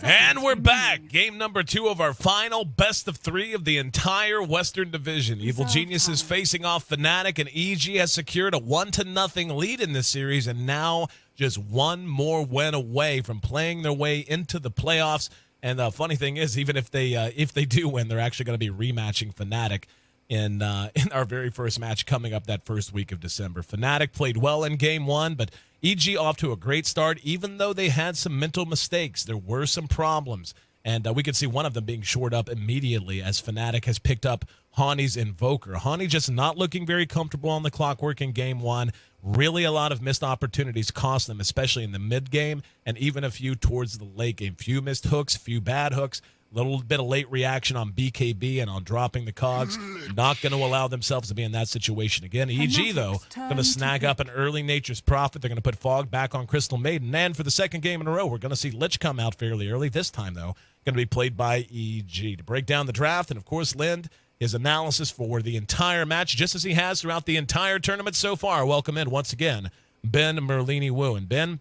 And we're back. Game number 2 of our final best of 3 of the entire Western Division. Evil Genius is facing off Fnatic, and EG has secured a 1-0 lead in this series, and now just one more win away from playing their way into the playoffs. And the funny thing is, even if they do win, they're actually going to be rematching Fnatic in our very first match coming up that first week of December. Fnatic played well in Game 1, but EG off to a great start, even though they had some mental mistakes. There were some problems, and we could see one of them being shored up immediately as Fnatic has picked up Hani's Invoker. Hani just not looking very comfortable on the clockwork in Game 1. Really a lot of missed opportunities cost them, especially in the mid game, and even a few towards the late game. Few missed hooks, few bad hooks. A little bit of late reaction on BKB and on dropping the cogs. Not going to allow themselves to be in that situation again. EG, though, going to snag up an early Nature's Prophet. They're going to put Fog back on Crystal Maiden. And for the second game in a row, we're going to see Lich come out fairly early. This time, though, going to be played by EG. To break down the draft, and, of course, Lind, his analysis for the entire match, just as he has throughout the entire tournament so far. Welcome in, once again, Ben Merlini-Wu. And, Ben,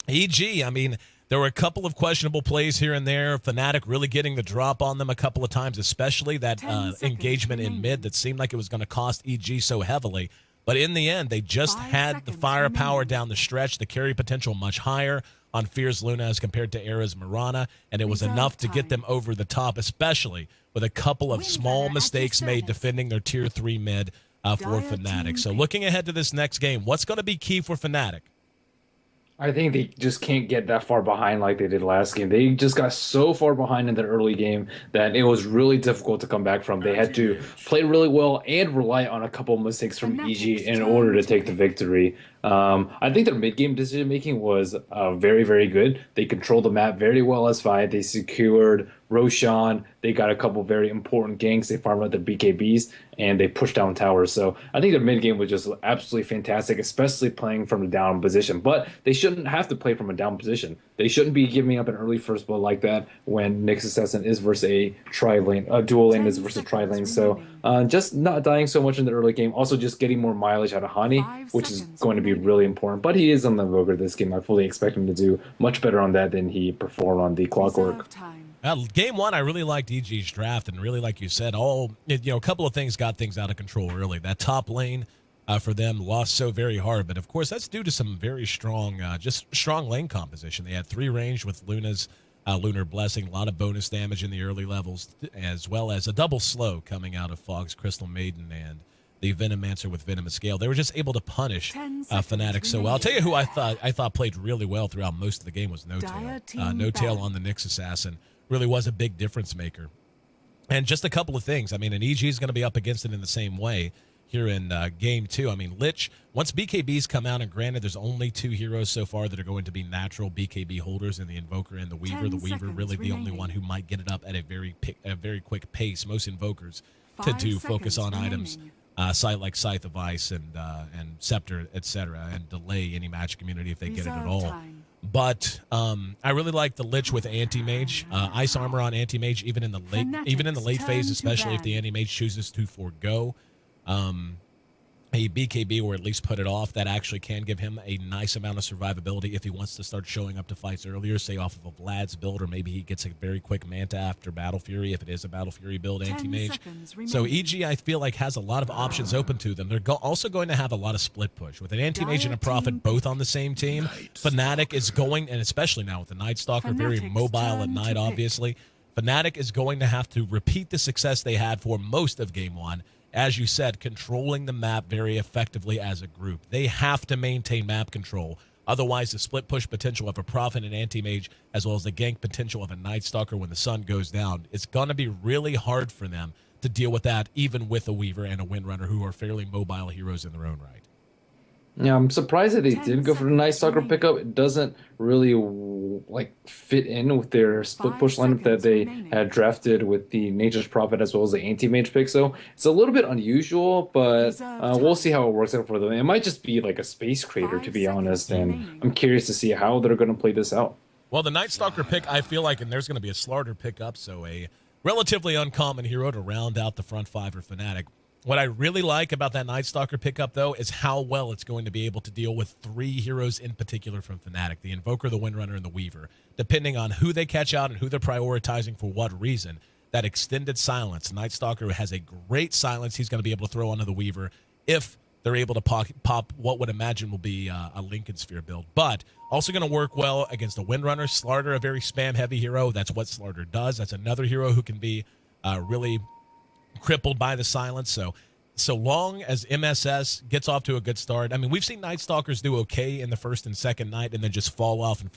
EG, I mean, there were a couple of questionable plays here and there. Fnatic really getting the drop on them a couple of times, especially that engagement in mid that seemed like it was going to cost EG so heavily. But in the end, they just had the firepower down the stretch, the carry potential much higher on Fierce Luna as compared to Era's Mirana, and it was enough to get them over the top, especially with a couple of small mistakes made defending their Tier 3 mid for Fnatic. So looking ahead to this next game, what's going to be key for Fnatic? I think they just can't get that far behind like they did last game. They just got so far behind in the early game that it was really difficult to come back from. They had to play really well and rely on a couple of mistakes from EG in order to take the victory. I think their mid-game decision-making was very, very good. They controlled the map very well as Fi. They secured Roshan. They got a couple very important ganks. They farmed out their BKBs, and they pushed down towers. So I think their mid-game was just absolutely fantastic, especially playing from the down position. But they shouldn't have to play from a down position. They shouldn't be giving up an early first blood like that when Nyx Assassin is versus a tri-lane, a dual lane is versus tri-lane. So just not dying so much in the early game. Also just getting more mileage out of Hani, which is going to be really important. But he is on the Invoker this game. I fully expect him to do much better on that than he performed on the Clockwork. Game 1, I really liked EG's draft, and really, like you said, a couple of things got things out of control early. That top lane for them lost so very hard, but of course that's due to some very strong, strong lane composition. They had 3 range with Luna's Lunar Blessing, a lot of bonus damage in the early levels, as well as a double slow coming out of Fog's Crystal Maiden and the Venomancer with Venomous Gale. They were just able to punish Fnatic so well. I'll tell you who I thought played really well throughout most of the game was No Tail. No Tail on the Nyx Assassin really was a big difference maker. And just a couple of things. I mean, and EG is going to be up against it in the same way here in Game 2. I mean, Lich, once BKBs come out, and granted there's only 2 heroes so far that are going to be natural BKB holders in the Invoker and the Weaver. The Weaver really the only one who might get it up at a very quick pace. Most Invokers tend to focus on items like Scythe of Ice and Scepter, etc., and delay any magic immunity if they get it at all. But I really like the Lich with Anti-Mage, Ice Armor on Anti-Mage, even in the late phase, especially if the Anti-Mage chooses to forego a BKB or at least put it off. That actually can give him a nice amount of survivability if he wants to start showing up to fights earlier, say off of a Vlad's build, or maybe he gets a very quick Manta after Battle Fury if it is a Battle Fury build Anti-Mage. So EG, I feel like, has a lot of options open to them. They're also going to have a lot of split push. With an Anti-Mage and a Prophet both on the same team, Fnatic is going, and especially now with the Night Stalker, very mobile at night, obviously, Fnatic is going to have to repeat the success they had for most of Game 1. As you said, controlling the map very effectively as a group. They have to maintain map control. Otherwise, the split push potential of a Prophet and Anti-Mage, as well as the gank potential of a Night Stalker when the sun goes down, it's going to be really hard for them to deal with that, even with a Weaver and a Windrunner, who are fairly mobile heroes in their own right. Yeah, I'm surprised that they didn't go for the Night Stalker pickup. It doesn't really fit in with their split push lineup that they had drafted with the Nature's Prophet as well as the Anti-Mage pick. So it's a little bit unusual, but we'll see how it works out for them. It might just be like a space crater, to be honest, and I'm curious to see how they're going to play this out. Well, the Night Stalker pick, I feel like, and there's going to be a Slarter pickup, so a relatively uncommon hero to round out the front 5 for Fnatic. What I really like about that Night Stalker pickup, though, is how well it's going to be able to deal with 3 heroes in particular from Fnatic, the Invoker, the Windrunner, and the Weaver. Depending on who they catch out and who they're prioritizing for what reason, that extended silence, Night Stalker has a great silence he's going to be able to throw onto the Weaver if they're able to pop what would imagine will be a Lincoln Sphere build. But also going to work well against the Windrunner. Slarter, a very spam-heavy hero. That's what Slarter does. That's another hero who can be really crippled by the silence. So long as MSS gets off to a good start. I mean, we've seen Night Stalkers do okay in the first and second night and then just fall off and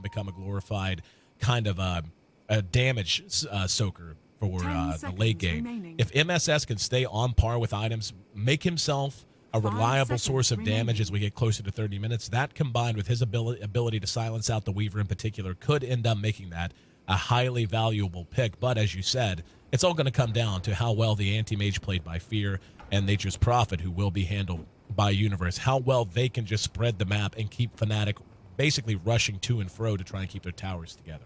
become a glorified kind of a damage soaker for the late game. Remaining. If MSS can stay on par with items, make himself a reliable source of damage as we get closer to 30 minutes, that combined with his ability to silence out the Weaver in particular could end up making that a highly valuable pick. But as you said, it's all going to come down to how well the anti-mage played by Fear and Nature's Prophet, who will be handled by Universe, how well they can just spread the map and keep Fnatic basically rushing to and fro to try and keep their towers together.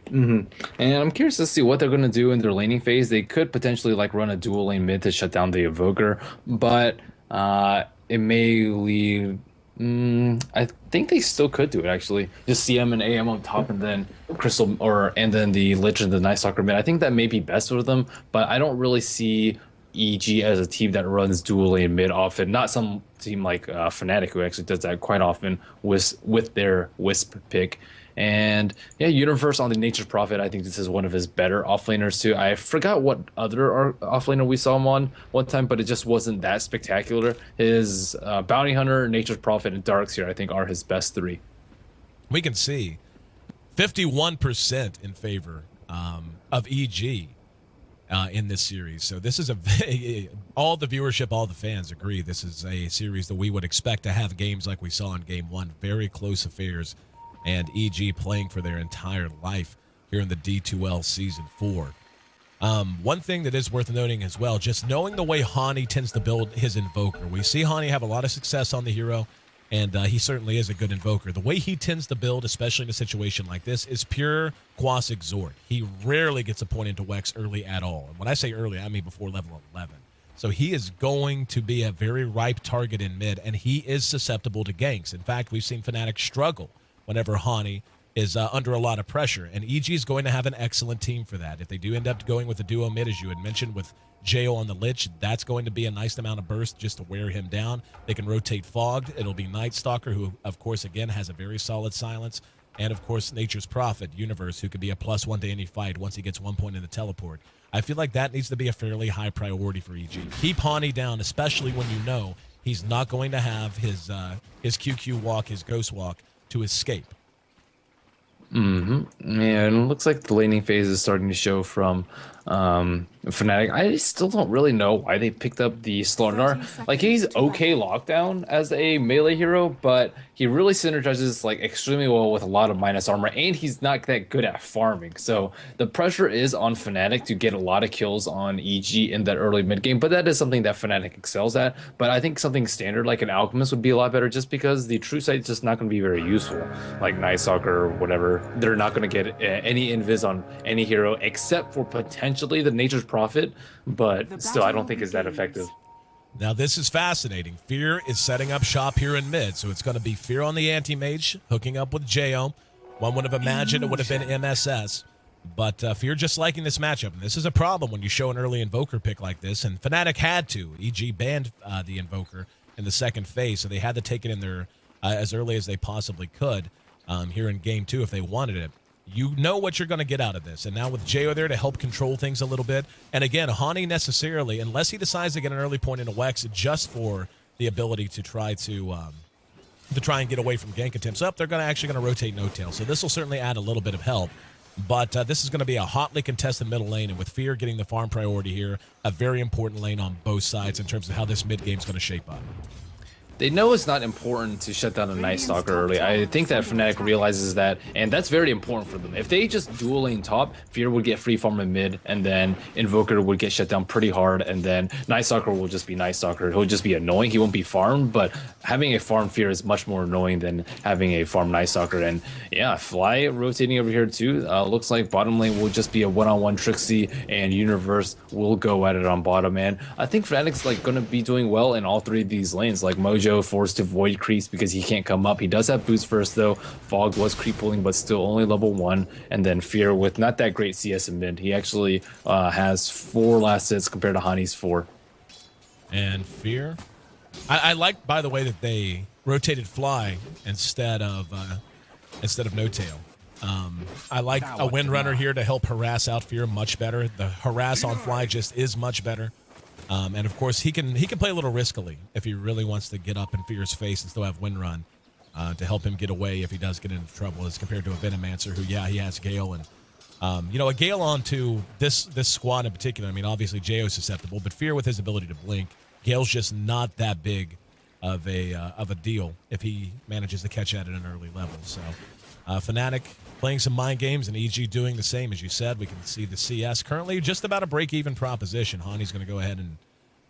And I'm curious to see what they're going to do in their laning phase. They could potentially like run a dual lane mid to shut down the Evoker, but it may lead. I think they still could do it actually. Just CM and AM on top, and then Crystal and then the Lich and the Night Stalker mid. I think that may be best for them, but I don't really see EG as a team that runs dual lane mid often. Not some team like Fnatic, who actually does that quite often with their Wisp pick. And yeah, Universe on the Nature's Prophet, I think this is one of his better offlaners too. I forgot what other offlaner we saw him on one time, but it just wasn't that spectacular. His Bounty Hunter, Nature's Prophet, and Darks here, I think, are his best 3. We can see 51% in favor of EG in this series. So this is all the viewership, all the fans agree this is a series that we would expect to have games like we saw in Game 1, very close affairs, and EG playing for their entire life here in the D2L Season 4. One thing that is worth noting as well, just knowing the way Hani tends to build his Invoker. We see Hani have a lot of success on the hero, and he certainly is a good Invoker. The way he tends to build, especially in a situation like this, is pure Quas Exhort. He rarely gets a point into Wex early at all. And when I say early, I mean before level 11. So he is going to be a very ripe target in mid, and he is susceptible to ganks. In fact, we've seen Fnatic struggle whenever Hani is under a lot of pressure. And EG is going to have an excellent team for that. If they do end up going with the duo mid, as you had mentioned, with Jo on the Lich, that's going to be a nice amount of burst just to wear him down. They can rotate Fogged. It'll be Night Stalker, who, of course, again, has a very solid silence. And, of course, Nature's Prophet, Universe, who could be a +1 to any fight once he gets 1 point in the teleport. I feel like that needs to be a fairly high priority for EG. Keep Hani down, especially when you know he's not going to have his QQ walk, his Ghost walk, to escape. And it looks like the laning phase is starting to show from Fnatic. I still don't really know why they picked up the Slardar. Like, he's okay lockdown as a melee hero, but he really synergizes like extremely well with a lot of minus armor, and he's not that good at farming. So the pressure is on Fnatic to get a lot of kills on EG in that early mid game, but that is something that Fnatic excels at. But I think something standard like an Alchemist would be a lot better, just because the True Sight's just not going to be very useful. Like Night Stalker or whatever, they're not going to get any invis on any hero except for potentially the Nature's Prophet, but still I don't think is that effective. Now this is fascinating. Fear is setting up shop here in mid, so it's going to be Fear on the anti-mage, hooking up with Jo. One would have imagined it would have been MSS, but Fear just liking this matchup. And this is a problem when you show an early Invoker pick like this, and Fnatic had to. EG banned the Invoker in the second phase, so they had to take it in there as early as they possibly could here in Game 2 if they wanted it. You know what you're going to get out of this. And now with Jo there to help control things a little bit. And again, Hani necessarily, unless he decides to get an early point into Wex just for the ability to try and get away from gank attempts up, they're actually going to rotate No Tail. So this will certainly add a little bit of help. But this is going to be a hotly contested middle lane. And with Fear getting the farm priority here, a very important lane on both sides in terms of how this mid game is going to shape up. they know it's not important to shut down a Night Stalker early. I think that Fnatic realizes that, and that's very important for them. If they just dual lane top, Fear would get free farm in mid, and then Invoker would get shut down pretty hard, and then Night Stalker will just be Night Stalker. He'll just be annoying. He won't be farmed, but having a farm Fear is much more annoying than having a farm Night Stalker. And yeah, Fly rotating over here too. Looks like bottom lane will just be a one-on-one Trixie, and Universe will go at it on bottom. And I think Fnatic's like going to be doing well in all three of these lanes. Like Mojo forced to void creeps because he can't come up. He does have boost first though. Fog was creep pulling, but still only level 1. And then Fear with not that great CS in mid. He actually has 4 last hits compared to Hani's 4. And Fear, I like, by the way, that they rotated Fly instead of No Tail. I like a Windrunner here to help harass out Fear much better. The harass on Fly just is much better. And of course, he can play a little riskily if he really wants to get up in Fear's face and still have Windrun to help him get away if he does get into trouble, as compared to a Venomancer who, yeah, he has Gale. And, you know, a Gale onto this squad in particular, I mean, obviously Jayo's susceptible, but Fear with his ability to blink, Gale's just not that big of a deal if he manages to catch at an early level. So Fnatic playing some mind games, and EG doing the same. As you said, we can see the CS currently just about a break-even proposition. Hani's going to go ahead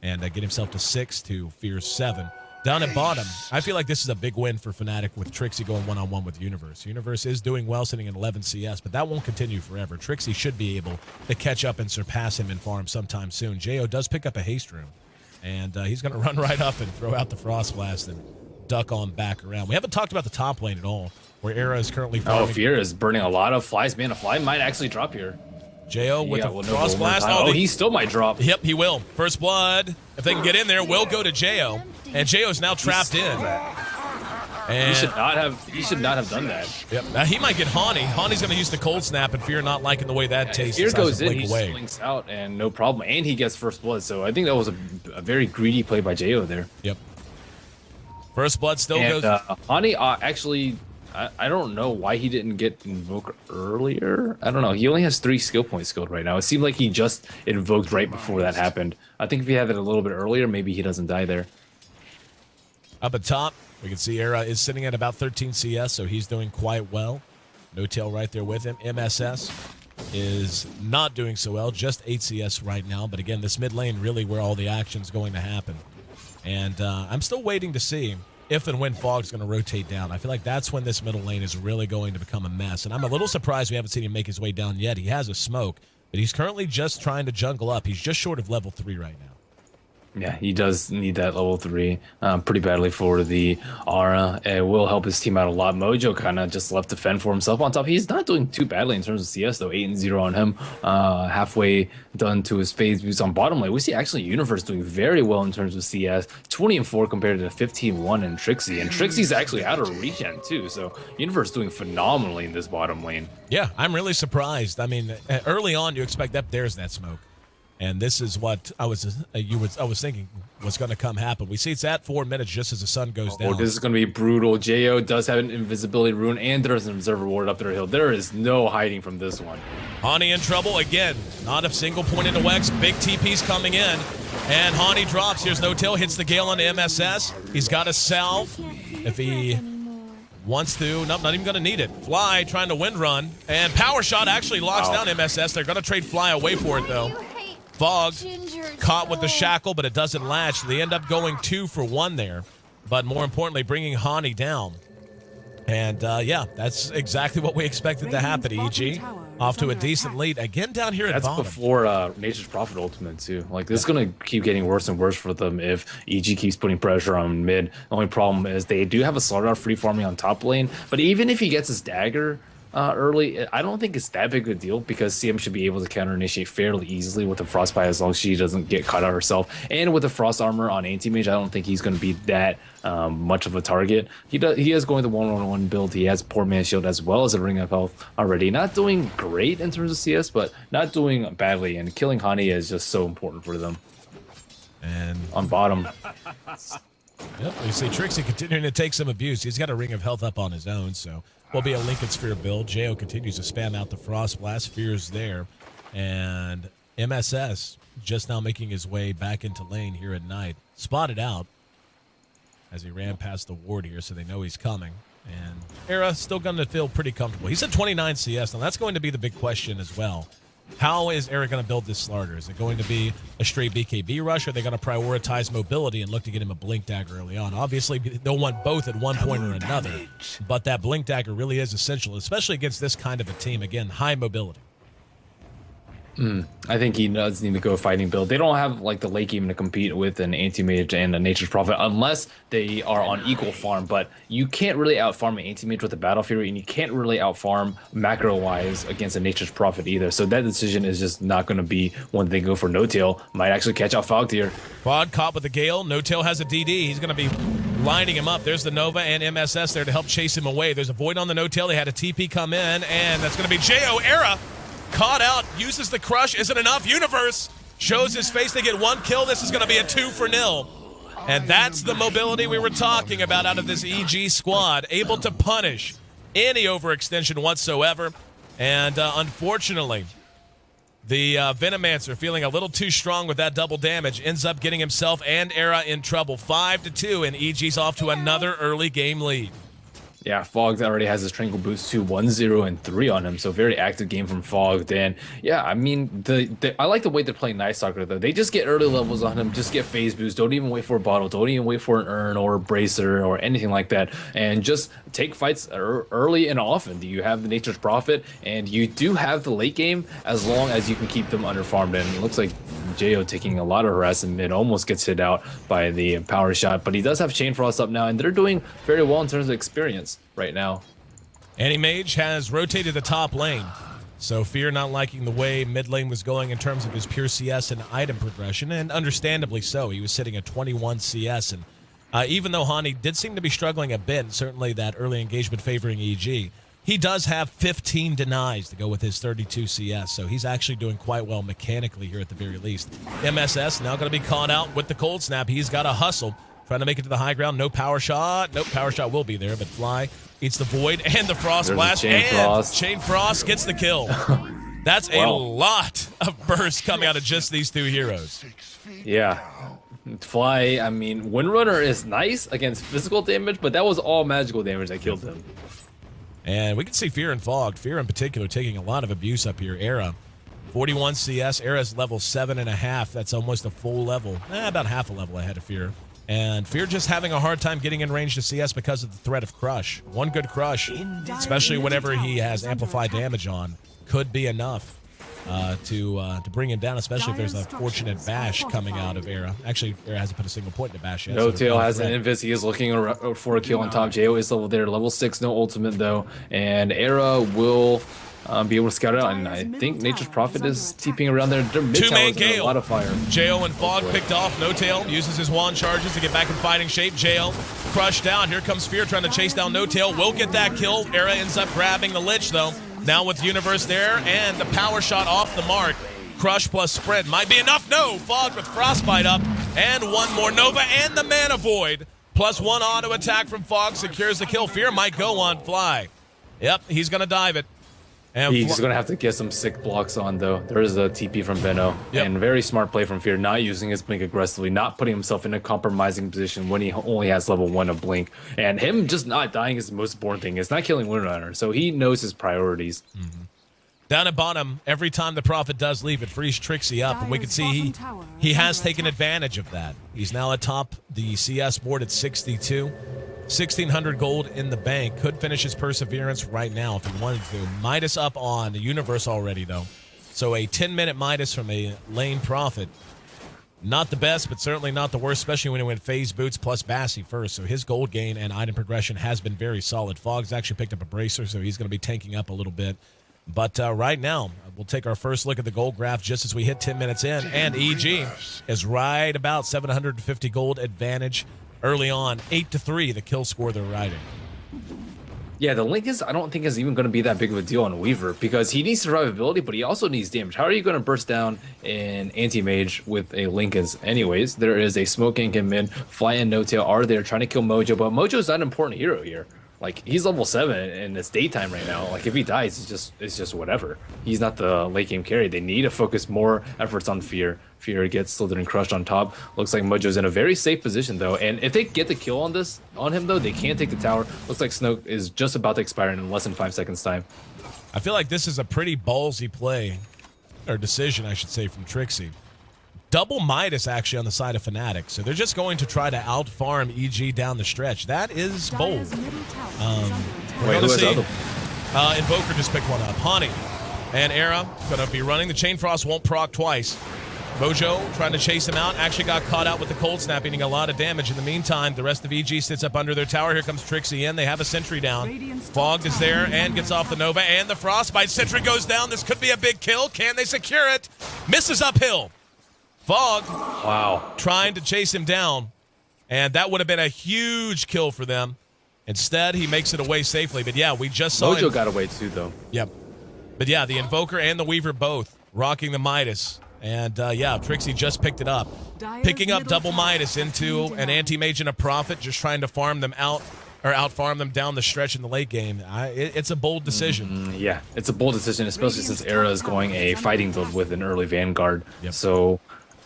and get himself to 6 to Fear's 7. Down at bottom, I feel like this is a big win for Fnatic with Trixie going one-on-one with Universe. Universe is doing well, sitting at 11 CS, but that won't continue forever. Trixie should be able to catch up and surpass him in farm sometime soon. Jayo does pick up a haste room, and he's going to run right up and throw out the Frost Blast and duck on back around. We haven't talked about the top lane at all, where Era is currently farming. Oh, Fear is burning a lot of Flies. Man, a Fly might actually drop here. Jayo with the Frost Blast. Oh, he still might drop. Yep, he will. First blood, if they can get in there, will go to Jayo. And Jayo's now trapped in. And he should not have done that. Yep. Now he might get Hani. Hani's going to use the cold snap, and Fear not liking the way that tastes. Fear goes in, he blinks out, and no problem. And he gets first blood. So I think that was a very greedy play by Jayo there. Yep. First blood still goes. Hani actually, I don't know why he didn't get Invoke earlier. I don't know. He only has 3 skill points skilled right now. It seemed like he just invoked right before that happened. I think if he had it a little bit earlier, maybe he doesn't die there. Up at top, we can see Era is sitting at about 13 CS, so he's doing quite well. No Tail right there with him. MSS is not doing so well, just 8 CS right now. But again, this mid lane really where all the action's going to happen. And I'm still waiting to see if and when Fog's going to rotate down. I feel like that's when this middle lane is really going to become a mess. And I'm a little surprised we haven't seen him make his way down yet. He has a smoke, but he's currently just trying to jungle up. He's just short of level 3 right now. Yeah, he does need that level 3 pretty badly for the Aura. It will help his team out a lot. Mojo kind of just left to fend for himself on top. He's not doing too badly in terms of CS, though. 8-0 on him. Halfway done to his phase views on bottom lane. We see actually Universe doing very well in terms of CS. 20-4 compared to 15-1 in Trixie. And Trixie's actually out of regen, too. So Universe doing phenomenally in this bottom lane. Yeah, I'm really surprised. I mean, early on, you expect that there's that smoke. And this is what I was thinking was going to come happen. We see it's at 4 minutes just as the sun goes down. Oh, this is going to be brutal. Jayo does have an invisibility rune, and there's an observer ward up their hill. There is no hiding from this one. Hani in trouble again. Not a single point into Wex. Big TP's coming in. And Hani drops. Here's No Tail. Hits the Gale on MSS. He's got a salve. If he wants to. Nope, not even going to need it. Fly trying to wind run. And Power Shot actually locks down MSS. They're going to trade Fly away for it, though. Fog caught with the shackle, but it doesn't latch. They end up going 2 for 1 there. But more importantly, bringing Hani down. And, yeah, that's exactly what we expected to happen. EG off to a decent lead. Again, down here at bottom. That's before Nature's Prophet ultimate, too. Like, this is going to keep getting worse and worse for them if EG keeps putting pressure on mid. The only problem is they do have a Slaughter free farming on top lane. But even if he gets his dagger early, I don't think it's that big of a deal because CM should be able to counter initiate fairly easily with the Frostbite as long as she doesn't get caught out herself. And with the Frost Armor on Anti-Mage, I don't think he's going to be that much of a target. He is going the 1-on-1 build. He has Poor Man Shield as well as a Ring of Health already. Not doing great in terms of CS, but not doing badly. And killing Hani is just so important for them. And on bottom. Yep, you see Trixie continuing to take some abuse. He's got a Ring of Health up on his own, so will be a Lincoln Sphere build. Jayo continues to spam out the Frost Blast. Fear's there. And MSS just now making his way back into lane here at night. Spotted out. as he ran past the ward here, so they know he's coming. And Era still going to feel pretty comfortable. He's at 29 CS. Now, that's going to be the big question as well. How is Era going to build this Slarder? Is it going to be a straight BKB rush, or are they going to prioritize mobility and look to get him a Blink Dagger early on? Obviously, they'll want both at one point or another, but that Blink Dagger really is essential, especially against this kind of a team. Again, high mobility. I think he does need to go fighting build. They don't have like the late game to compete with an anti-mage and a Nature's Prophet unless they are on equal farm, but you can't really out-farm an anti-mage with a Battle Fury, and you can't really out-farm macro-wise against a Nature's Prophet either. So that decision is just not going to be one they go for. No-Tail might actually catch out Fog here. Fog caught with the Gale. No-Tail has a DD. He's going to be lining him up. There's the Nova and MSS there to help chase him away. There's a Void on the No-Tail. They had a TP come in, and that's going to be Jo. Era caught out, uses the crush, isn't enough. Universe shows his face. They get one kill. This is going to be a 2-0. And that's the mobility we were talking about out of this EG squad, able to punish any overextension whatsoever. And unfortunately, the Venomancer, feeling a little too strong with that double damage, ends up getting himself and Era in trouble. 5-2, and EG's off to another early game lead. Yeah, Fog already has his Tranquil Boost to 1-0 and 3 on him, so very active game from Fog. And yeah, I mean, I like the way they're playing Night Stalker though. They just get early levels on him, just get phase boost. Don't even wait for a bottle. Don't even wait for an urn or a bracer or anything like that. And just take fights early and often. You have the Nature's Prophet, and you do have the late game as long as you can keep them under farmed. And it looks like Jo taking a lot of harassment mid, almost gets hit out by the power shot, but he does have Chain Frost up now, and they're doing very well in terms of experience right now. Anti-Mage has rotated the top lane, so Fear not liking the way mid lane was going in terms of his pure CS and item progression, and understandably so. He was sitting at 21 CS, and even though Hani did seem to be struggling a bit, certainly that early engagement favoring EG, he does have 15 denies to go with his 32 CS, so he's actually doing quite well mechanically here at the very least. MSS now going to be caught out with the cold snap. He's got to hustle, trying to make it to the high ground. No power shot. Nope, power shot will be there, but Fly eats the Void and the Frost Blast, and Chain Frost gets the kill. That's a lot of burst coming out of just these two heroes. Yeah. Fly, I mean, Windrunner is nice against physical damage, but that was all magical damage that killed him. And we can see Fear and Fog. Fear in particular taking a lot of abuse up here. Era, 41 CS. Era's level 7.5. That's almost a full level. About half a level ahead of Fear. And Fear just having a hard time getting in range to CS because of the threat of Crush. One good Crush, especially whenever he has amplified damage on, could be enough to bring him down, especially if there's a fortunate bash coming out of Era. Actually, Era hasn't put a single point in the bash yet. No-Tail has an invis. He is looking for a kill on top. Jo is level there, level 6, no ultimate though. And Era will be able to scout it out. And I think Nature's Prophet is TPing around there. Their mid tower's in a lot of fire. Jo and Fog picked off. No-Tail uses his wand charges to get back in fighting shape. Jo crushed down. Here comes Fear trying to chase down No-Tail. Will get that kill. Era ends up grabbing the Lich though. Now with Universe there, and the power shot off the mark. Crush plus spread might be enough. No, Fog with Frostbite up, and one more Nova and the Mana Void. Plus one auto attack from Fog secures the kill. Fear might go on Fly. Yep, he's going to dive it. And he's going to have to get some sick blocks on, though. There is a TP from Veno. Yep. And very smart play from Fear, not using his Blink aggressively, not putting himself in a compromising position when he only has level 1 of Blink. And him just not dying is the most important thing. It's not killing Windrunner, so he knows his priorities. Mm-hmm. Down at bottom, every time the Prophet does leave, it frees Trixie up, and we can see he has taken advantage of that. He's now atop the CS board at 62. 1,600 gold in the bank. Could finish his Perseverance right now if he wanted to. Midas up on the Universe already, though. So a 10-minute Midas from a lane Prophet. Not the best, but certainly not the worst, especially when he went phase boots plus Bassi first. So his gold gain and item progression has been very solid. Fog's actually picked up a Bracer, so he's going to be tanking up a little bit. But right now, we'll take our first look at the gold graph just as we hit 10 minutes in. And EG is right about 750 gold advantage early on. 8-3, the kill score they're riding. Yeah, the Link is, I don't think is even going to be that big of a deal on Weaver because he needs survivability, but he also needs damage. How are you going to burst down an anti-mage with a Link anyways? There is a Smoke Ink in mid. Fly and No-Tail are there trying to kill Mojo, but Mojo's not an important hero here. Like, he's level 7 and it's daytime right now. Like, if he dies, it's just whatever. He's not the late game carry. They need to focus more efforts on Fear. Fear gets slithered and crushed on top. Looks like Mojo's in a very safe position though, and if they get the kill on him though, they can take the tower. Looks like Snoke is just about to expire in less than 5 seconds time. I feel like this is a pretty ballsy play, or decision, I should say, from Trixie. Double Midas actually on the side of Fnatic, so they're just going to try to out-farm EG down the stretch. That is bold. We're going to see. Invoker just picked one up. Hani and Era going to be running. The Chain Frost won't proc twice. Mojo trying to chase him out. Actually got caught out with the cold snap, eating a lot of damage. In the meantime, the rest of EG sits up under their tower. Here comes Trixie in. They have a sentry down. Fogged is there and gets off the Nova. And the Frostbite sentry goes down. This could be a big kill. Can they secure it? Misses uphill. Fogged. Wow. Trying to chase him down. And that would have been a huge kill for them. Instead, he makes it away safely. But yeah, we just saw Mojo got away too, though. Yep. But yeah, the Invoker and the Weaver both rocking the Midas. And yeah, Trixie just picked it up. Picking up double Midas into an anti-mage and a Prophet, just trying to farm them out, or out-farm them down the stretch in the late game. It's a bold decision. Yeah, it's a bold decision, especially since Era is going a fighting build with an early Vanguard. Yep. So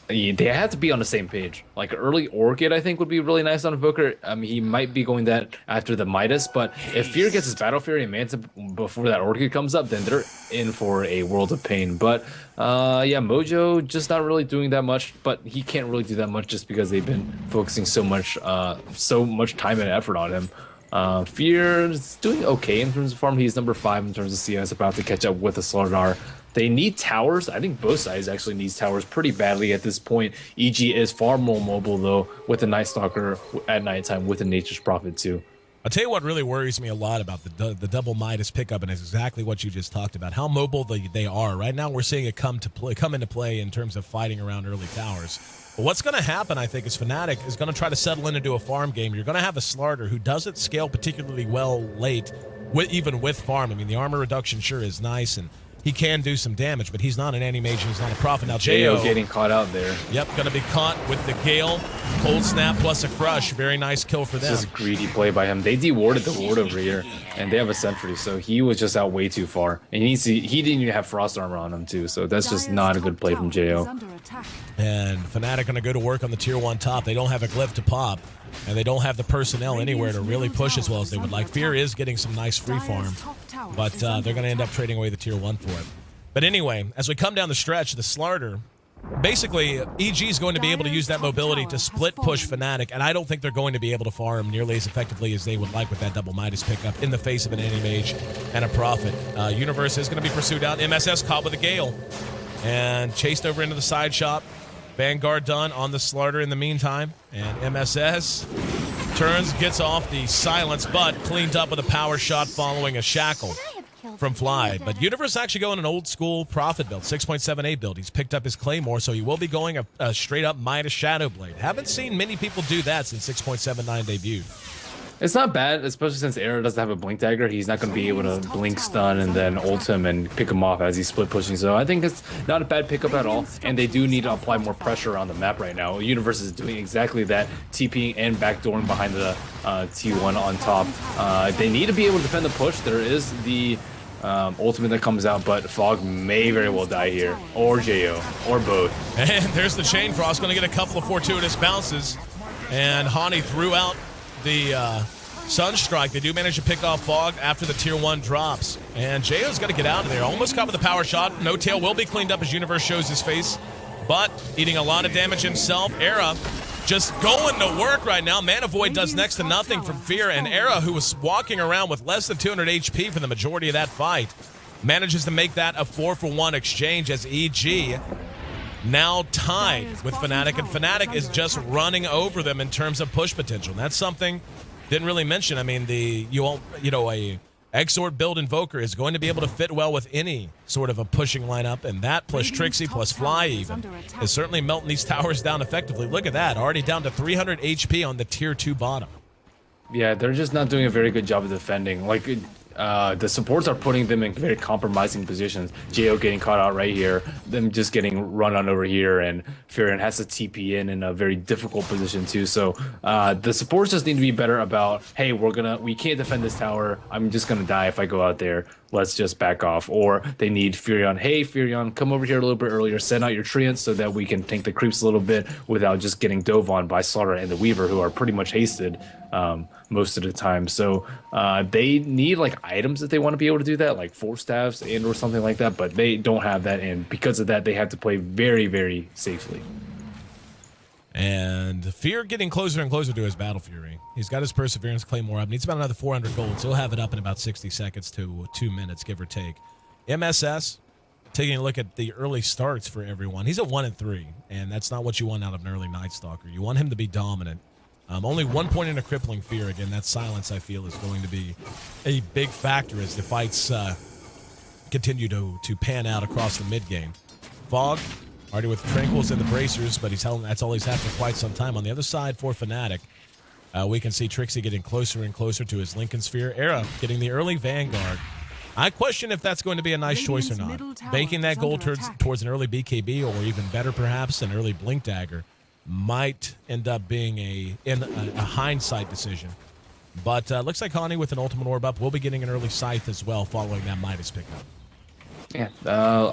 they have to be on the same page. Like early Orchid, I think, would be really nice on Invoker. He might be going that after the Midas, but if Fear gets his Battle Fury and Manta before that Orchid comes up, then they're in for a world of pain. But yeah, Mojo just not really doing that much, but he can't really do that much just because they've been focusing so much time and effort on him. Fear is doing okay in terms of farm. He's number 5 in terms of CS, about to catch up with the Slardar. They need towers. I think both sides actually needs towers pretty badly at this point. EG is far more mobile though, with the Night Stalker at nighttime with the Nature's Prophet too. I'll tell you what really worries me a lot about the double Midas pickup, and it's exactly what you just talked about, how mobile they are. Right now we're seeing it come into play in terms of fighting around early towers. But what's going to happen, I think, is Fnatic is going to try to settle into a farm game. You're going to have a Slardar who doesn't scale particularly well late, even with farm. I mean, the armor reduction sure is nice, and he can do some damage, but he's not an anti-mage, he's not a Prophet. Now, Jo getting caught out there. Yep, going to be caught with the Gale, Cold Snap plus a Crush. Very nice kill for them. This is a greedy play by him. They dewarded the ward over here, and they have a sentry, so he was just out way too far. And he didn't even have Frost Armor on him, too, so that's just not a good play from Jo. And Fnatic going to go to work on the tier 1 top. They don't have a glyph to pop, and they don't have the personnel anywhere to really push as well as they would like. Fear is getting some nice free farm, but they're going to end up trading away the tier 1 for it. But anyway, as we come down the stretch, the Slardar, basically, EG is going to be able to use that mobility to split push Fnatic, and I don't think they're going to be able to farm nearly as effectively as they would like with that double Midas pickup in the face of an anti-mage and a Prophet. Universe is going to be pursued out. MSS caught with a Gale and chased over into the side shop. Vanguard done on the Slardar in the meantime, and MSS turns, gets off the silence, but cleaned up with a power shot following a shackle from Fly. But Universe actually going an old school Prophet build, 6.78 build. He's picked up his Claymore, so he will be going a straight up Midas Shadow Blade. Haven't seen many people do that since 6.79 debuted. It's not bad, especially since Era doesn't have a Blink Dagger. He's not going to be able to Blink Stun and then ult him and pick him off as he's split pushing. So I think it's not a bad pickup at all. And they do need to apply more pressure on the map right now. Universe is doing exactly that, TPing and backdooring behind the T1 on top. They need to be able to defend the push. There is the ultimate that comes out, but Fog may very well die here, or Jo, or both. And there's the Chain Frost, going to get a couple of fortuitous bounces. And Hani threw out the Sunstrike. They do manage to pick off Fog after the tier 1 drops. And Jo's got to get out of there. Almost caught with the power shot. No Tail will be cleaned up as Universe shows his face, but eating a lot of damage himself. Era just going to work right now. Mana Void does next to nothing from Fear, and Era, who was walking around with less than 200 HP for the majority of that fight, manages to make that a 4-for-1 exchange as EG now tied with Fnatic, and Fnatic is just running over them in terms of push potential. And that's something didn't really mention. I mean, a Exort build Invoker is going to be able to fit well with any sort of a pushing lineup, and that plus Trixie plus Fly even is certainly melting these towers down effectively. Look at that, already down to 300 HP on the tier 2 bottom. Yeah, they're just not doing a very good job of defending. Like, the supports are putting them in very compromising positions. Jo getting caught out right here, them just getting run on over here, and Furion has to TP in a very difficult position too. So the supports just need to be better about, hey, we can't defend this tower. I'm just gonna die if I go out there. Let's just back off. Or they need Furion. Hey, Furion, come over here a little bit earlier. Send out your treants so that we can tank the creeps a little bit without just getting dove on by Slaughter and the Weaver, who are pretty much hasted most of the time. So they need like items that they want to be able to do that, like force staffs and or something like that. But they don't have that, and because of that, they have to play very, very safely. And Fear getting closer and closer to his Battle Fury. He's got his Perseverance Claymore up. Needs about another 400 gold. So he'll have it up in about 60 seconds to 2 minutes, give or take. MSS, taking a look at the early starts for everyone. He's at 1-3, and that's not what you want out of an early Night Stalker. You want him to be dominant. Only 1 point in a crippling Fear. Again, that silence, I feel, is going to be a big factor as the fights continue to pan out across the mid-game. Fog, already with Tranquils and the Bracers, but that's all he's had for quite some time. On the other side for Fnatic, we can see Trixie getting closer and closer to his Lincoln Sphere. Era getting the early Vanguard. I question if that's going to be a nice choice or not. Banking that gold towards an early BKB, or even better perhaps, an early Blink Dagger, might end up being a hindsight decision. But looks like Hani with an Ultimate Orb up will be getting an early Scythe as well following that Midas pickup. Yeah,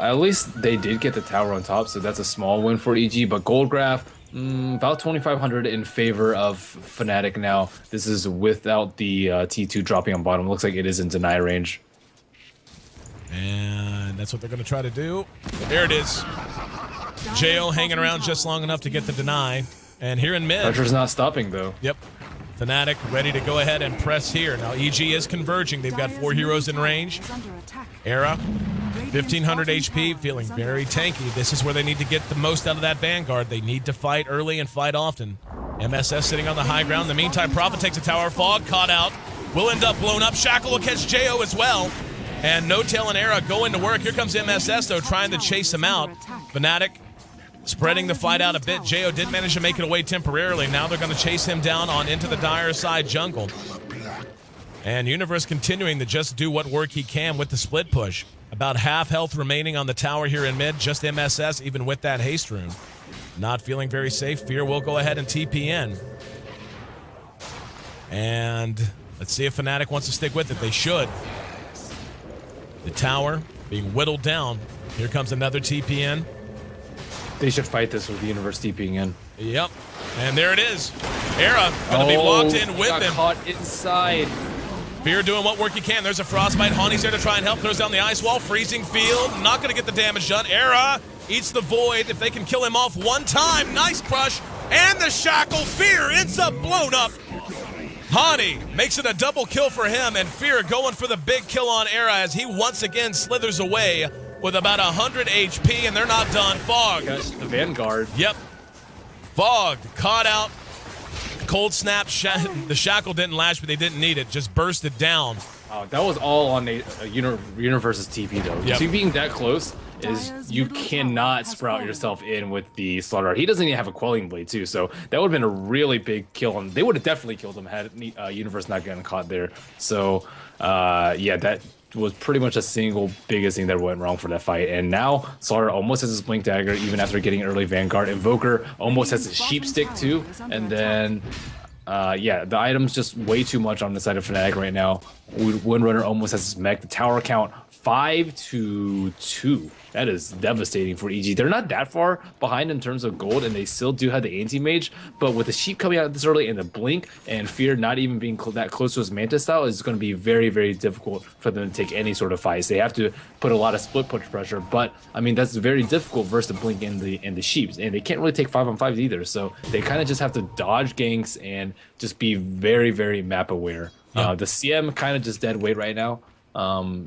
at least they did get the tower on top, so that's a small win for EG. But Gold Graph, about 2,500 in favor of Fnatic now. This is without the T2 dropping on bottom. Looks like it is in deny range. And that's what they're going to try to do. There it is. Jo hanging around just long enough to get the deny. And here in mid. Pressure's not stopping, though. Yep. Fnatic ready to go ahead and press here. Now EG is converging. They've got 4 heroes in range. Era, 1,500 HP, feeling very tanky. This is where they need to get the most out of that Vanguard. They need to fight early and fight often. MSS sitting on the high ground. In the meantime, Prophet takes a tower. Fog caught out. Will end up blown up. Shackle will catch Jo as well. And No Tail and Era going to work. Here comes MSS, though, trying to chase him out. Fnatic spreading the fight out a bit. Jo did manage to make it away temporarily. Now they're going to chase him down on into the dire side jungle. And Universe continuing to just do what work he can with the split push. About half health remaining on the tower here in mid. Just MSS, even with that haste rune. Not feeling very safe. Fear will go ahead and TP in. And let's see if Fnatic wants to stick with it. They should. The tower being whittled down. Here comes another TP in. They should fight this with the Universe TPing in. Yep. And there it is. Era going to be locked in with him. Caught inside. Fear doing what work he can. There's a Frostbite. Hani's there to try and help. Throws down the ice wall. Freezing field. Not going to get the damage done. Era eats the void. If they can kill him off one time. Nice crush. And the shackle. Fear ends up blown up. Hani makes it a double kill for him. And Fear going for the big kill on Era as he once again slithers away with about 100 HP. And they're not done. Fog. Gosh, the Vanguard. Yep. Fog caught out. Cold snap. The shackle didn't lash, but they didn't need it. Just bursted down. That was all on Universe's TP, though. Yep. TPing that close is you cannot sprout yourself in with the Slaughter. He doesn't even have a Quelling Blade, too, so that would have been a really big kill. And they would have definitely killed him had Universe not gotten caught there. So, yeah, that was pretty much a single biggest thing that went wrong for that fight. And now Slaughter almost has his Blink Dagger even after getting early Vanguard. Invoker almost has his Sheep Stick too. And then yeah, the item's just way too much on the side of Fnatic right now. Windrunner almost has his mech. The tower count 5-2. That is devastating for EG. They're not that far behind in terms of gold, and they still do have the anti-mage. But with the Sheep coming out this early and the Blink and Fear not even being that close to his Mantis style, it's going to be very, very difficult for them to take any sort of fights. They have to put a lot of split push pressure, but I mean that's very difficult versus the Blink and the Sheeps, and they can't really take 5-on-5s either. So they kind of just have to dodge ganks and just be very, very map aware. Yeah. The CM kind of just dead weight right now.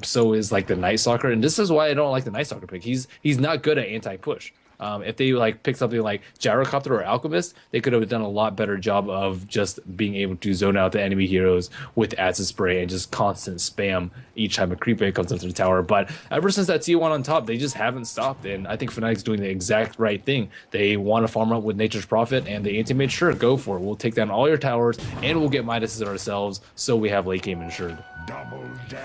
So is like the Night Stalker, and this is why I don't like the Night Stalker pick. He's not good at anti-push. If they like picked something like Gyrocopter or Alchemist, they could have done a lot better job of just being able to zone out the enemy heroes with acid spray and just constant spam each time a creep wave comes into the tower. But ever since that T1 on top, they just haven't stopped, and I think Fnatic's doing the exact right thing. They want to farm up with Nature's Prophet, and the anti-mage, sure, go for it. We'll take down all your towers, and we'll get Midases ourselves, so we have late game insured.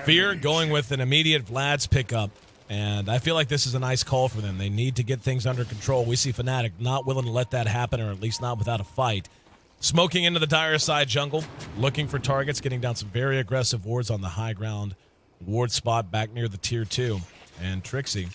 Fear going with an immediate Vlad's pickup. And I feel like this is a nice call for them. They need to get things under control. We see Fnatic not willing to let that happen, or at least not without a fight. Smoking into the dire side jungle, looking for targets, getting down some very aggressive wards on the high ground ward spot back near the tier 2. And Trixie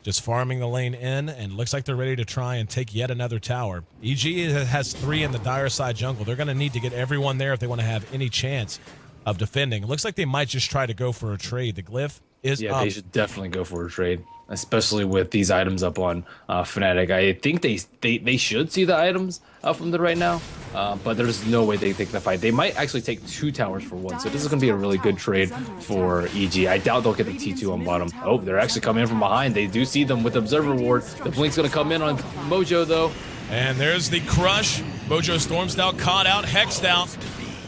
just farming the lane in, and looks like they're ready to try and take yet another tower. EG has 3 in the dire side jungle. They're going to need to get everyone there if they want to have any chance of defending. It looks like they might just try to go for a trade. The glyph is up. They should definitely go for a trade, especially with these items up on Fnatic. I think they should see the items from them right now, but there's no way they take the fight. They might actually take 2 towers for 1, so this is going to be a really good trade for EG. I doubt they'll get the T2 on bottom. Oh, they're actually coming in from behind. They do see them with Observer Ward. The Blink's going to come in on Mojo, though. And there's the crush. Mojo storms out, caught out, hexed out,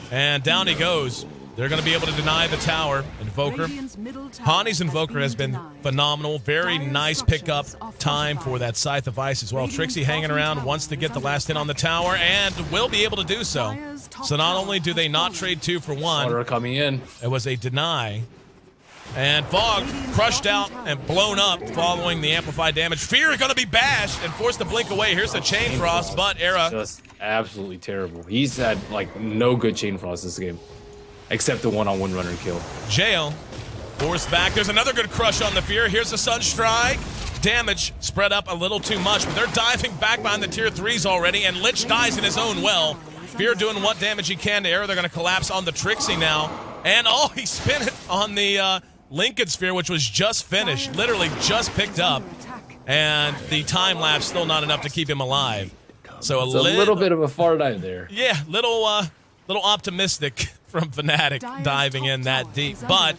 and down he goes. They're going to be able to deny the tower. Invoker. Hani's Invoker has been phenomenal. Very nice pickup time for that Scythe of Ice as well. Trixie hanging around, wants to get the last hit on the tower, and will be able to do so. So not only do they not trade 2 for 1, Water coming in. It was a deny. And Fog crushed out and blown up following the amplified damage. Fear going to be bashed and forced to blink away. Here's the Chain Frost, but Era. Just absolutely terrible. He's had like no good Chain Frost this game, except the one-on-one runner kill. Jail forced back. There's another good crush on the Fear. Here's the Sunstrike. Damage spread up a little too much, but they're diving back behind the tier 3s already, and Lich dies in his own well. Fear doing what damage he can to Era. They're going to collapse on the Trixie now. And oh, he spin it on the Lincoln Sphere, which was just finished, literally just picked up. And the time lapse still not enough to keep him alive. So a little bit of a far dive there. Yeah, little optimistic from Fnatic diving in that deep. But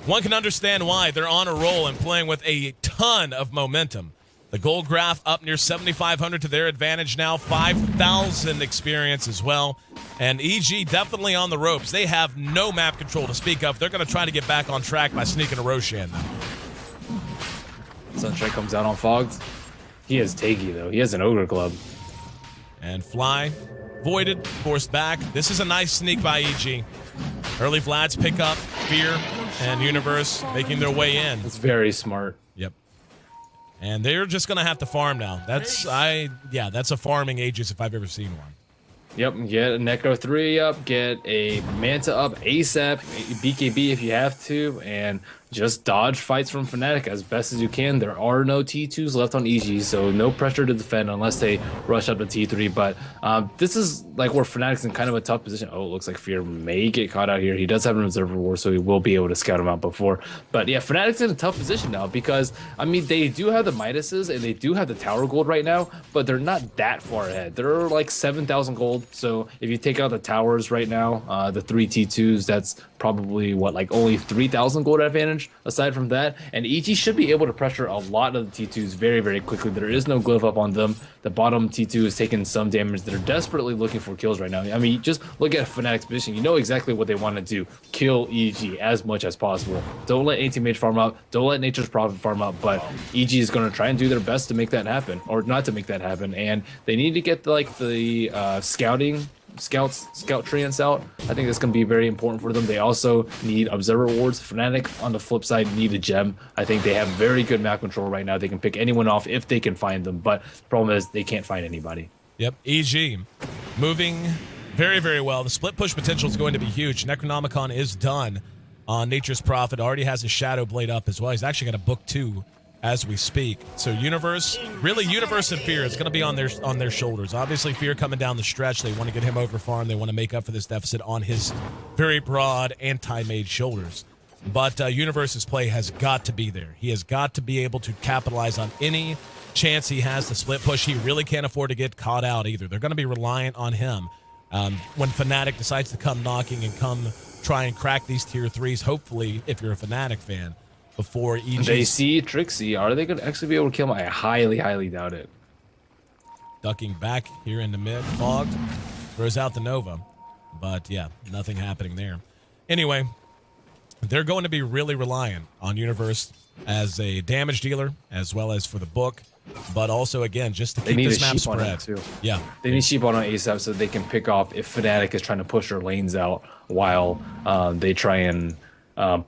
one can understand why. They're on a roll and playing with a ton of momentum. The gold graph up near 7,500 to their advantage now. 5,000 experience as well. And EG definitely on the ropes. They have no map control to speak of. They're going to try to get back on track by sneaking a Roshan, though. Sunstrike comes out on Fogged. He has Tagi, though. He has an Ogre Club. And Fly, voided, forced back. This is a nice sneak by EG. Early Vlad's pick up, Fear, and Universe making their way in. It's very smart. Yep. And they're just going to have to farm now. That's a farming Aegis if I've ever seen one. Yep, get a Necro 3 up, get a Manta up ASAP, BKB if you have to, and just dodge fights from Fnatic as best as you can. There are no T2s left on EG, so no pressure to defend unless they rush up to T3. But this is like where Fnatic's in kind of a tough position. Oh, it looks like Fear may get caught out here. He does have an Observer War, so he will be able to scout him out before. But yeah, Fnatic's in a tough position now because, I mean, they do have the Midases and they do have the Tower Gold right now, but they're not that far ahead. They're like 7,000 gold. So if you take out the towers right now, the 3 T2s, that's probably what, like only 3,000 gold advantage aside from that. And EG should be able to pressure a lot of the T2s very, very quickly. There is no glyph up on them. The bottom T2 is taking some damage. They're desperately looking for kills right now. I mean, just look at Fnatic's position. You know exactly what they want to do. Kill EG as much as possible. Don't let anti-mage farm up. Don't let Nature's Prophet farm up. But EG is going to try and do their best to make that happen, or not to make that happen. And they need to get like the scout treants out. I think that's going to be very important for them. They also need Observer Wards. Fnatic, on the flip side, need a gem. I think they have very good map control right now. They can pick anyone off if they can find them, but the problem is they can't find anybody. Yep, EG moving very, very well. The split push potential is going to be huge. Necronomicon is done on Nature's Prophet. Already has his Shadow Blade up as well. He's actually going to book 2 as we speak. So Universe and Fear, it's going to be on their shoulders. Obviously, Fear coming down the stretch. They want to get him over farm. They want to make up for this deficit on his very broad anti-mage shoulders. But Universe's play has got to be there. He has got to be able to capitalize on any chance he has to split push. He really can't afford to get caught out either. They're going to be reliant on him when Fnatic decides to come knocking and come try and crack these tier 3s, hopefully, if you're a Fnatic fan. before EG. They see Trixie. Are they going to actually be able to kill him? I highly, highly doubt it. Ducking back here in the mid. Fogged. Throws out the Nova. But, yeah, nothing happening there. Anyway, they're going to be really reliant on Universe as a damage dealer, as well as for the book. But also, again, just to keep this map spread. Yeah. They need sheep on ASAP so they can pick off if Fnatic is trying to push their lanes out while they try and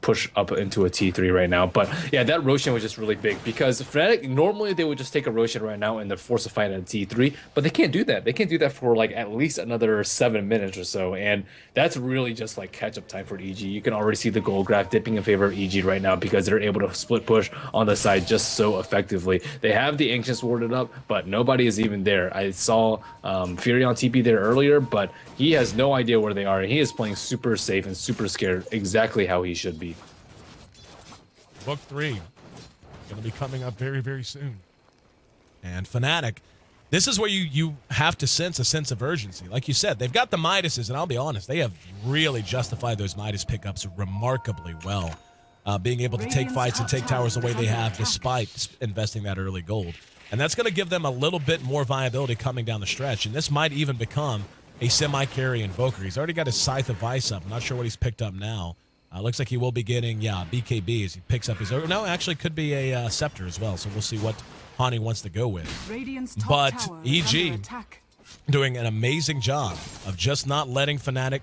push up into a T3 right now. But yeah, that Roshan was just really big because Fnatic, normally they would just take a Roshan right now and they're forced to fight at a T3, but they can't do that. They can't do that for like at least another 7 minutes or so. And that's really just like catch up time for EG. You can already see the gold graph dipping in favor of EG right now because they're able to split push on the side just so effectively. They have the Ancients warded up, but nobody is even there. I saw Fury on TP there earlier, but he has no idea where they are. And he is playing super safe and super scared, exactly how he should be. Book 3 going to be coming up very, very soon. And Fnatic, this is where you have to sense a sense of urgency. Like you said, they've got the Midases, and I'll be honest, they have really justified those Midas pickups remarkably well. Being able to take fights and take towers the way they have despite investing that early gold. And that's going to give them a little bit more viability coming down the stretch. And this might even become a semi-carry Invoker. He's already got his Scythe of Vice up. I'm not sure what he's picked up now. Looks like he will be getting, BKB as he picks up his... No, actually could be a Scepter as well. So we'll see what Hani wants to go with. But EG doing an amazing job of just not letting Fnatic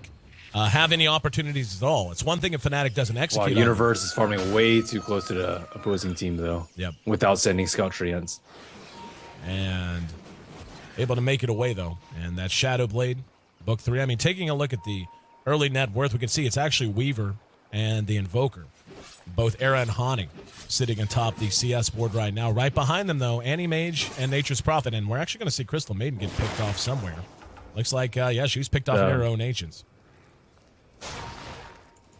have any opportunities at all. It's one thing if Fnatic doesn't execute. Wow, Universe is farming way too close to the opposing team, though. Yep. Without sending Scout Treants. And able to make it away, though. And that Shadow Blade, Book 3. I mean, taking a look at the early net worth, we can see it's actually Weaver and the Invoker. Both Era and Hani sitting atop the CS board right now. Right behind them, though, Anti-Mage and Nature's Prophet. And we're actually going to see Crystal Maiden get picked off somewhere. Looks like, she was picked off in her own Ancients.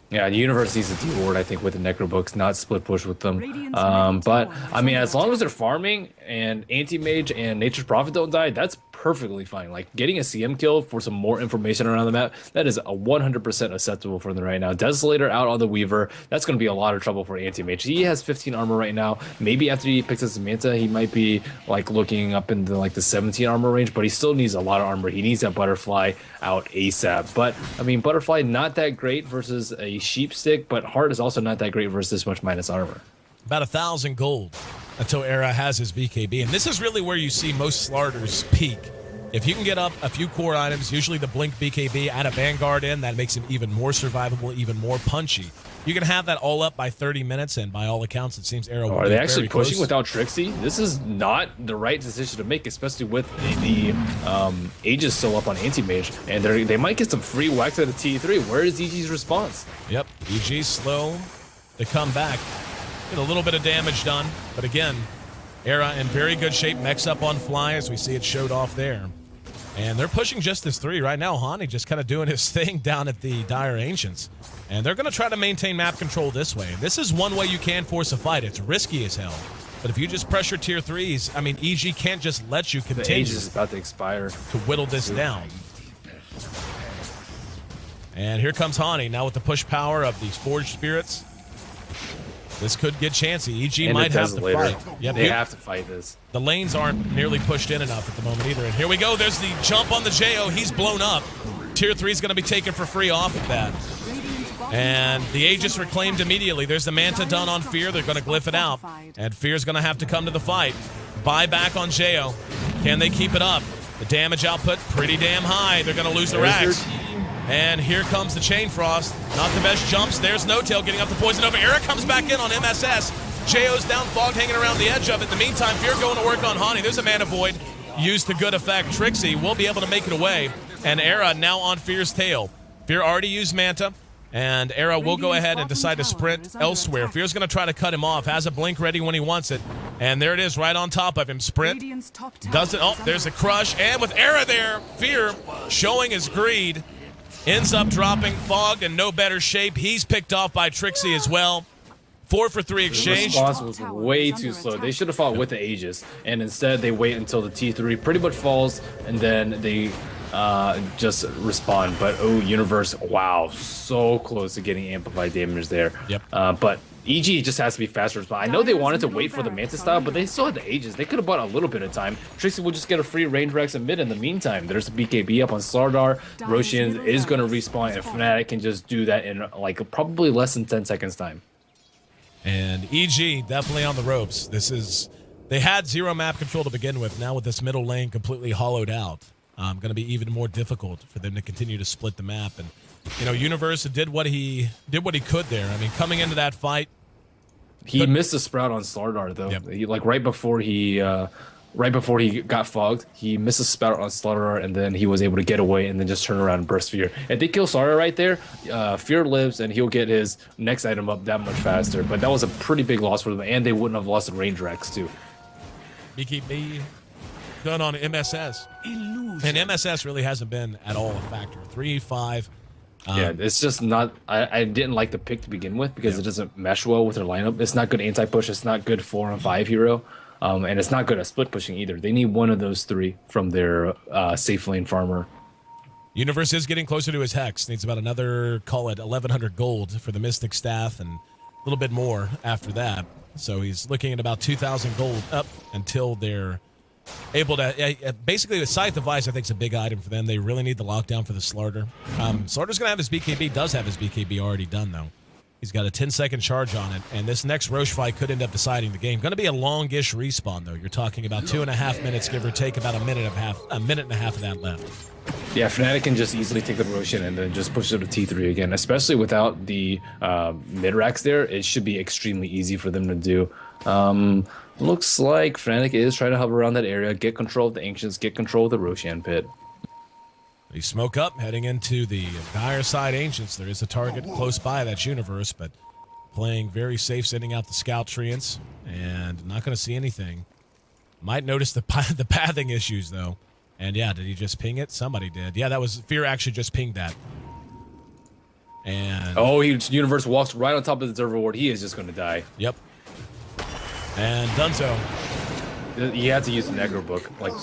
Yeah, the Universe needs a D-Ward, I think, with the Necro Books, not split push with them. But, I mean, as long as they're farming and Anti-Mage and Nature's Prophet don't die, that's perfectly fine. Like, getting a CM kill for some more information around the map, that is a 100% acceptable for them right now. Desolator out on the Weaver, that's going to be a lot of trouble for Anti-Mage. He has 15 armor right now. Maybe after he picks up Samantha, he might be, like, looking up into, like, the 17 armor range, but he still needs a lot of armor. He needs that Butterfly out ASAP. But, I mean, Butterfly, not that great versus a Sheep Stick, but Heart is also not that great versus this much minus armor. About 1,000 gold until Era has his BKB. And this is really where you see most Slarders peak. If you can get up a few core items, usually the Blink BKB, add a Vanguard in, that makes him even more survivable, even more punchy. You can have that all up by 30 minutes, and by all accounts, it seems Era will Are be they actually very pushing close. without Trixie? This is not the right decision to make, especially with the Aegis still up on Anti-Mage. And they might get some free whacks at a T3. Where is EG's response? Yep, EG's slow to come back. Get a little bit of damage done, but again, Era in very good shape. Mechs up on fly, as we see it showed off there. And they're pushing just this 3 right now. Hani just kind of doing his thing down at the Dire Ancients. And they're going to try to maintain map control this way. This is one way you can force a fight. It's risky as hell. But if you just pressure tier 3s, I mean, EG can't just let you continue. The Aegis is about to expire. To whittle this down. And here comes Hani now with the push power of these Forged Spirits. This could get chancy. EG and might have to fight. Yep, they have to fight this. The lanes aren't nearly pushed in enough at the moment either. And here we go. There's the jump on the JO. He's blown up. Tier 3 is going to be taken for free off of that. And the Aegis reclaimed immediately. There's the Manta done on Fear. They're going to glyph it out. And Fear's going to have to come to the fight. Buy back on JO. Can they keep it up? The damage output pretty damn high. They're going to lose the racks. And here comes the Chain Frost. Not the best jumps. There's No Tail getting up the Poison Over. Era comes back in on MSS. JO's down, Fogged hanging around the edge of it. In the meantime, Fear going to work on Hani. There's a Mana Void used to good effect. Trixie will be able to make it away. And Era now on Fear's tail. Fear already used Manta. And Era will go ahead and decide to sprint elsewhere. Fear's going to try to cut him off. Has a blink ready when he wants it. And there it is right on top of him. Sprint. Does it. Oh, there's a crush. And with Era there, Fear showing his greed. Ends up dropping Fogged in no better shape. He's picked off by Trixie as well. 4 for 3 exchange. The response was way too slow. They should have fought with the Aegis. And instead, they wait until the T3 pretty much falls. And then they just respond. But oh, Universe, wow, so close to getting amplified damage there. Yep. But EG just has to be faster. I know they wanted to wait for the Manta style, but they still had the Aegis. They could have bought a little bit of time. Trixie will just get a free range Rex and mid in the meantime. There's a BKB up on Slardar. Roshan is going to respawn, and Fnatic can just do that in like probably less than 10 seconds time. And EG definitely on the ropes. They had zero map control to begin with. Now with this middle lane completely hollowed out, going to be even more difficult for them to continue to split the map. And Universe did what he could there. I mean, coming into that fight, he missed a sprout on Slardar though. Yep. He, like right before he got fogged, he missed a sprout on Slardar, and then he was able to get away and then just turn around and burst Fear. If they kill Slardar right there, Fear lives and he'll get his next item up that much faster. But that was a pretty big loss for them, and they wouldn't have lost the range Rex too. BKB done on MSS. And MSS really hasn't been at all a factor. 3-5. Yeah, it's just not. I didn't like the pick to begin with because it doesn't mesh well with their lineup. It's not good anti-push. It's not good 4-on-5 hero. And it's not good at split pushing either. They need one of those three from their safe lane farmer. Universe is getting closer to his Hex. Needs about another, call it 1,100 gold for the Mystic Staff and a little bit more after that. So he's looking at about 2,000 gold up until they're able to basically the Scythe device. I think is a big item for them. They really need the lockdown for the Slardar. Slardar's gonna have his BKB. Does have his BKB already done though. He's got a 10-second charge on it, and this next Roche fight could end up deciding the game. Going to be a longish respawn though. You're talking about 2.5 minutes, give or take, about a minute and a half of that left. Yeah, Fnatic can just easily take the Roshan and then just push it to T3 again, especially without the mid-racks there. It should be extremely easy for them to do. Looks like Fnatic is trying to hover around that area, get control of the Ancients, get control of the Roshan pit. They smoke up, heading into the dire side Ancients. There is a target close by, that's Universe, but playing very safe, sending out the scout treants, and not going to see anything. Might notice the pathing issues, though. And yeah, did he just ping it? Somebody did. Yeah, that was Fear actually just pinged that. And Universe walks right on top of the observer ward. He is just going to die. Yep. And Dunzo. You have to use the Negro book. Like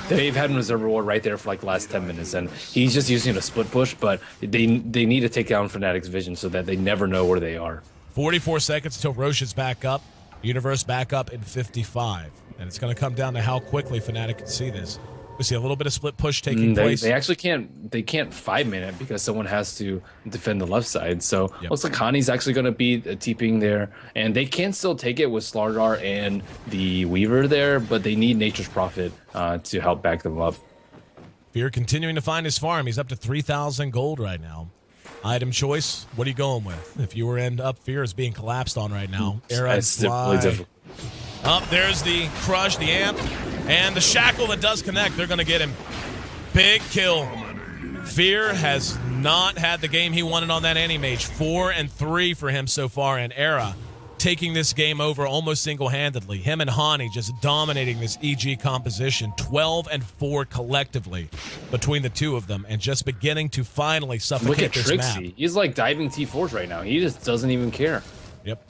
they've had an observer ward right there for like the last 10 minutes, and he's just using a split push. But they need to take down Fnatic's vision so that they never know where they are. 44 seconds until Roche is back up. Universe back up in 55, and it's going to come down to how quickly Fnatic can see this. We see a little bit of split push taking place. They actually can't. They can't 5-man it because someone has to defend the left side. So looks like Hani's actually going to be TPing there, and they can still take it with Slardar and the Weaver there, but they need Nature's Prophet to help back them up. Fear continuing to find his farm. He's up to 3,000 gold right now. Item choice. What are you going with? If you were end up, Fear is being collapsed on right now. Era fly. Up there's the crush, the amp, and the shackle that does connect. They're going to get him. Big kill. Fear has not had the game he wanted on that Anti-Mage. 4-3 for him so far, and Era taking this game over almost single-handedly. Him and Hani just dominating this EG composition. 12-4 collectively between the two of them, and just beginning to finally suffocate this map. Look at Trixie. He's like diving T4s right now. He just doesn't even care. Yep.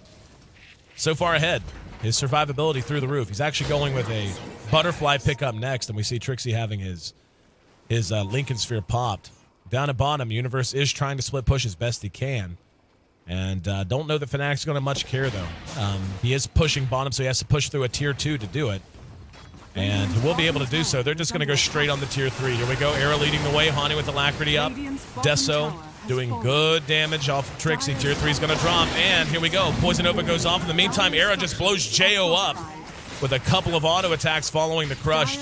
So far ahead. His survivability through the roof. He's actually going with a butterfly pickup next, and we see Trixie having his Lincoln Sphere popped. Down at bottom, Universe is trying to split push as best he can. And don't know that Fnatic's going to much care, though. He is pushing bottom, so he has to push through a tier 2 to do it. And he will be able to do so. They're just going to go straight on the tier 3. Here we go. Era leading the way. Hani with Alacrity up. Deso doing good damage off of Trixie. Tier 3 is going to drop. And here we go. Poison Nova goes off. In the meantime, Era just blows Jo up with a couple of auto attacks following the crush.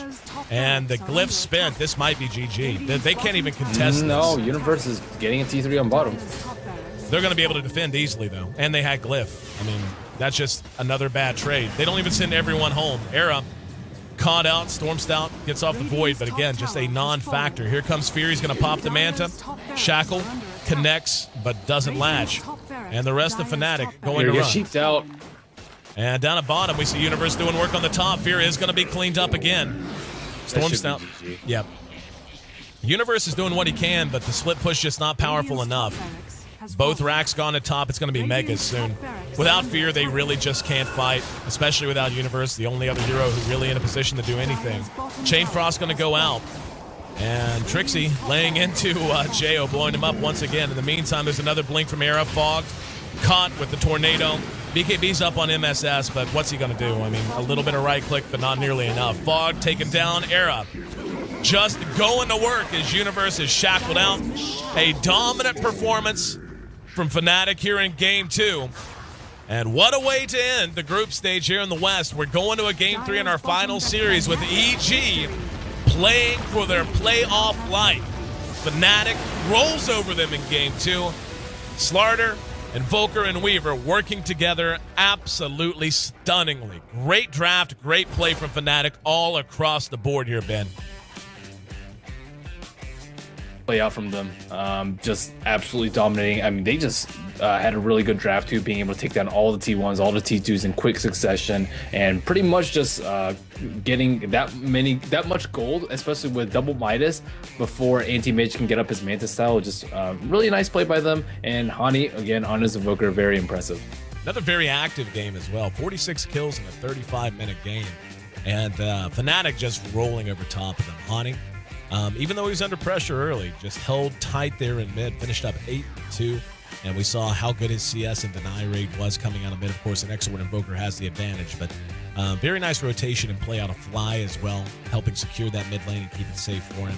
And the glyph spent. This might be GG. They can't even contest this. No, Universe is getting a T3 on bottom. They're going to be able to defend easily, though. And they had glyph. I mean, that's just another bad trade. They don't even send everyone home. Era caught out. Storm Stout gets off the void, but again, just a non-factor. Here comes Fury. He's going to pop the Manta. Shackle connects, but doesn't latch. And the rest of Fnatic going to run. Sheeped out. And down at bottom, we see Universe doing work on the top. Fury is going to be cleaned up again. Storm Stout. Yep. Universe is doing what he can, but the split push just not powerful enough. Both racks gone at top. It's going to be Megas soon. Without Fear, they really just can't fight, especially without Universe, the only other hero who really in a position to do anything. Chain Frost going to go out. And Trixie laying into Jo, blowing him up once again. In the meantime, there's another blink from Era. Fog caught with the tornado. BKB's up on MSS, but what's he going to do? I mean, a little bit of right click, but not nearly enough. Fog taken down. Era just going to work as Universe is shackled out. A dominant performance from Fnatic here in Game 2. And what a way to end the group stage here in the West. We're going to a Game 3 in our final series with EG playing for their playoff life. Fnatic rolls over them in Game 2. Slarder, Invoker, and Weaver working together absolutely stunningly. Great draft, great play from Fnatic all across the board here, Ben. Play out from them, just absolutely dominating. I mean, they just had a really good draft too, being able to take down all the T1s, all the T2s in quick succession, and pretty much just getting that much gold, especially with double Midas before Anti-Mage can get up his Manta style. Just really nice play by them. And Hani again on his Invoker, very impressive. Another very active game as well. 46 kills in a 35-minute game, and Fnatic just rolling over top of them. Hani, even though he was under pressure early, just held tight there in mid, finished up 8-2, and we saw how good his CS and deny rate was coming out of mid. Of course, an excellent Invoker has the advantage, but very nice rotation and play out of Fly as well, helping secure that mid lane and keep it safe for him.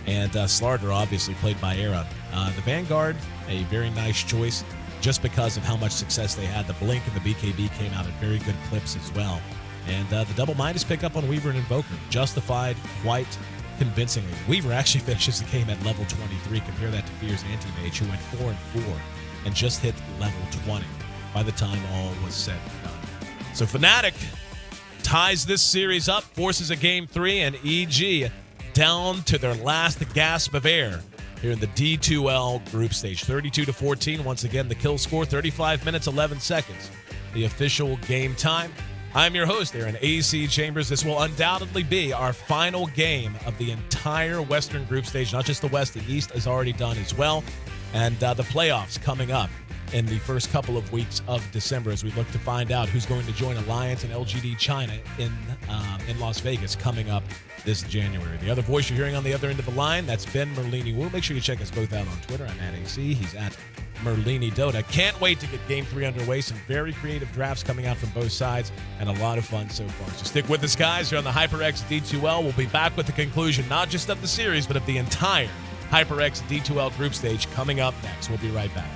And Slarder, obviously played by Era. The Vanguard, a very nice choice, just because of how much success they had. The Blink and the BKB came out at very good clips as well. And the double Midas pick up on Weaver and Invoker, justified quite convincingly. Weaver actually finishes the game at level 23. Compare that to Fear's Anti-Mage, who went 4-4 and just hit level 20 by the time all was said and done. So Fnatic ties this series up, forces a Game 3, and EG down to their last gasp of air here in the D2L group stage. 32-14. Once again, the kill score, 35 minutes, 11 seconds. The official game time. I'm your host, Aaron AC Chambers. This will undoubtedly be our final game of the entire Western group stage. Not just the West, the East is already done as well. And the playoffs coming up in the first couple of weeks of December as we look to find out who's going to join Alliance and LGD China in Las Vegas coming up this January. The other voice you're hearing on the other end of the line, that's Ben Merlini Wu. Make sure you check us both out on Twitter. I'm at AC. He's at Merlini Dota. Can't wait to get Game 3 underway. Some very creative drafts coming out from both sides and a lot of fun so far. So stick with us, guys. You're on the HyperX D2L. We'll be back with the conclusion, not just of the series, but of the entire HyperX D2L group stage coming up next. We'll be right back.